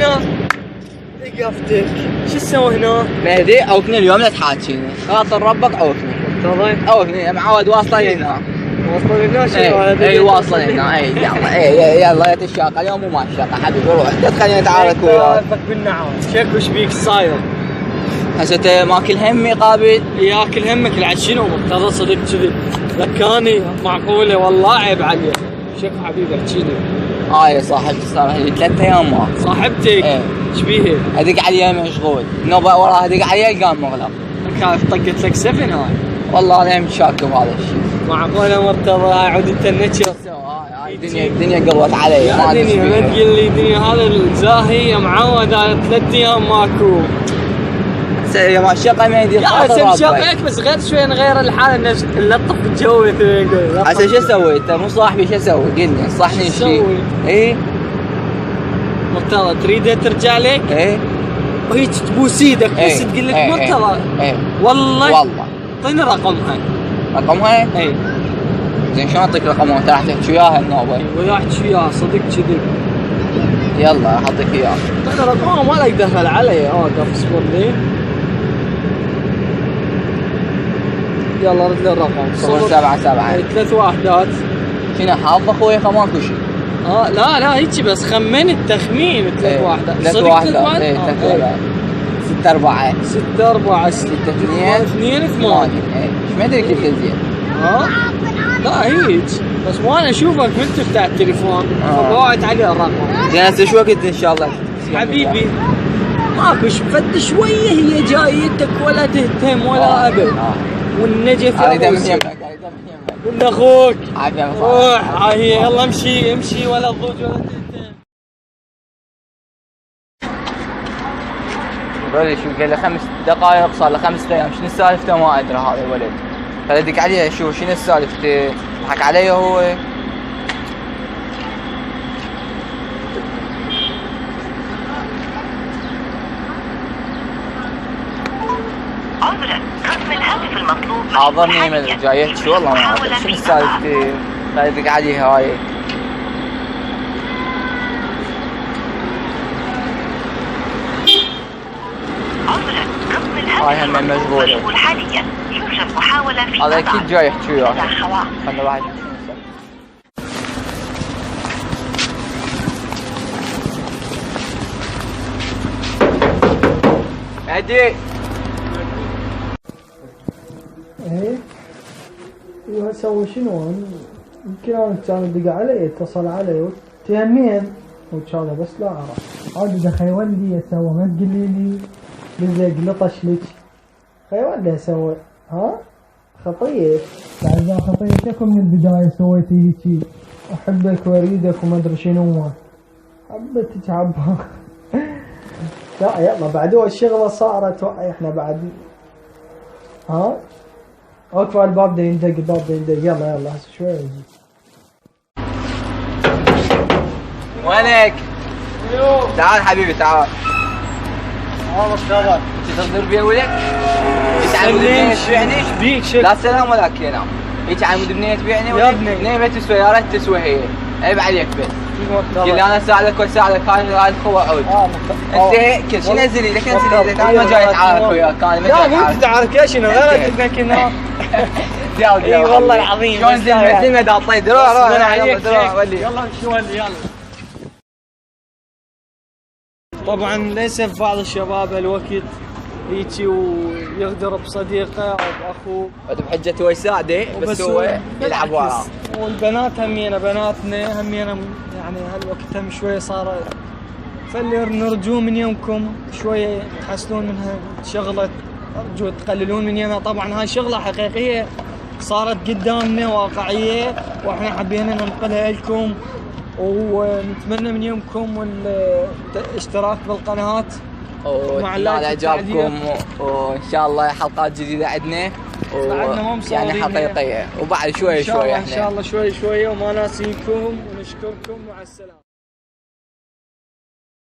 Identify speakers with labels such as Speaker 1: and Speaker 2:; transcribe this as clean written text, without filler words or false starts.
Speaker 1: هنا؟ ثقفتك شو تسوي هنا؟
Speaker 2: مهدي عوفني اليوم لا تحاكيني، خاطر ربك عوفني.
Speaker 1: تمام
Speaker 2: عوفني معود واصله هنا.
Speaker 1: واصله هنا شنو هذا؟
Speaker 2: اي واصله هنا. اي يلا يلا يا تشاقه اليوم وما الشاقه حبيبي روح لا تخليني اتعارك وياك.
Speaker 1: فك بالنعام شك وش بيك صاير؟
Speaker 2: هسه ماكل همي قابل
Speaker 1: ياكل همك لعد شنو مرتضى صدق كذي ذكاني معقوله والله عيب عليك. شك حبيبي احكي لي.
Speaker 2: هاي صاحبتي صار لي 3 ايام ما
Speaker 1: صاحبتك؟
Speaker 2: ايه
Speaker 1: ايش بيها؟
Speaker 2: ادق عليها مشغول نوبه وراها ادق عليها القام مغلق.
Speaker 1: كيف طقت لك سفن هاي؟
Speaker 2: والله انا متشاكم هذا الشيء.
Speaker 1: معقوله مرتضى هاي عود انت النتشر.
Speaker 2: هاي الدنيا قلبت علي ما ادري
Speaker 1: الدنيا ما تقول لي الدنيا هذا الزاهي معود 3 ايام ماكو.
Speaker 2: يا ما الشقه ما يدي
Speaker 1: يا شقك بس غير شوي نغير الحاله نلطف الجو مثل ما يقول.
Speaker 2: هسه شو اسوي؟ انت مو صاحبي شو اسوي؟ قل لي انصحني
Speaker 1: شو اسوي؟
Speaker 2: اي
Speaker 1: مرتضى تريده ترجع لك؟
Speaker 2: ايه
Speaker 1: وهيك تبوس ايدك بس تقول لك مرتضى.
Speaker 2: ايه
Speaker 1: والله اعطيني رقمها.
Speaker 2: رقمها؟
Speaker 1: اي
Speaker 2: زين شلون اعطيك رقمها؟ انت راح تحكي وياها النوبه.
Speaker 1: ويا احكي وياها صدق كذي.
Speaker 2: يلا اعطيك اياه.
Speaker 1: اعطيني رقمها ما لك دخل علي. اوقف اصبر لي. يلا رد لي الرقم
Speaker 2: 077
Speaker 1: 3 وحدات.
Speaker 2: شنو حافظ اخوي ماكو شيء.
Speaker 1: لا هيك بس خمن التخمين 3 وحدات.
Speaker 2: 3 وحدات. ايه 3 وحدات. 6 4
Speaker 1: 6 4 6 2 2 8.
Speaker 2: ايش ما ادري كيف زين.
Speaker 1: لا هيك بس وانا اشوفك وانت تفتح التليفون فبوعت عليه الرقم.
Speaker 2: زين هسه شو وقت ان شاء الله؟
Speaker 1: حبيبي ماكو فد شويه هي جايتك ولا تهتم ولا ابد. والنجف
Speaker 2: اريد من يمك
Speaker 1: ولا اخوك
Speaker 2: روح
Speaker 1: هي يلا امشي ولا تضوج ولا تهتم.
Speaker 2: ولد شو قال لي 5 دقائق صار له 5 ايام شنو سالفته ما ادري هذا الولد. فلدق عليه شو شنو سالفته؟ ضحك علي هو.
Speaker 3: عذرا رقم الهاتف المطلوب
Speaker 2: حاضرني من جايت شو والله ما ادري شنو سالفته. فلدق عليه هاي.
Speaker 3: عذرا رقم الهاتف المطلوب مشغول حاليا. يوجد محاولة في
Speaker 2: هذا اكيد جاي يحكي وياك.
Speaker 3: خلنا
Speaker 2: واحد هدي.
Speaker 1: ايه واسوي شنو؟ يمكن انا كان يدق علي اتصل علي تهمين وكان بس لا اعرف. عاد خيولي اسوي ما تقولي لي لزق لطش لك. خيولي اسوي خطيه. بعد ذا خطيتكم من البدايه سويتي هيجي احبك واريدك وما ادري شنو. حبتك عبها. لا يلا بعد الشغله صارت احنا بعد اوقف الباب ده يندق الباب ده يندق. يلا هسه شوي يجي.
Speaker 2: وينك؟ تعال حبيبي تعال.
Speaker 1: مرتضى
Speaker 2: انت تصدر بيا ولك؟ انت عم تبيعني؟
Speaker 1: ايش بيك شك؟
Speaker 2: لا سلام ولا كلام. انت عم تبيعني
Speaker 1: يا ابني
Speaker 2: منين ما تسوى يا ريت تسوى هي. عيب عليك بس. قل لي انا اساعدك واساعدك هاي الخوة عود. انت هيك كل شيء نزلي لك نزلي لك انا ما جاي اتعارك وياك انا ما جاي اتعارك.
Speaker 1: لا مو تتعارك يا شنو غير كنا
Speaker 2: اي
Speaker 1: والله العظيم
Speaker 2: شلون زين دا طيب روح ولي
Speaker 1: يلا شو ولي يلا. طبعا للاسف بعض الشباب الوقت هيجي ويغدر بصديقه او باخوه
Speaker 2: بحجة هو يساعده بس هو يلعب وراه.
Speaker 1: والبنات همينا بناتنا همينا يعني هالوقت هم شويه صار. فاللي نرجوه من يومكم شويه تحسنون منها شغله. ارجو تقللون من يمها. طبعا هاي شغله حقيقيه صارت قدامنا واقعيه واحنا حبينا ننقلها لكم. ونتمنى من يومكم الاشتراك بالقناه
Speaker 2: مع اعجابكم وان شاء الله حلقات جديده عندنا يعني حقيقيه وبعد شوي احنا
Speaker 1: ان شاء الله شوي وما ناسيكم ونشكركم. مع السلامه.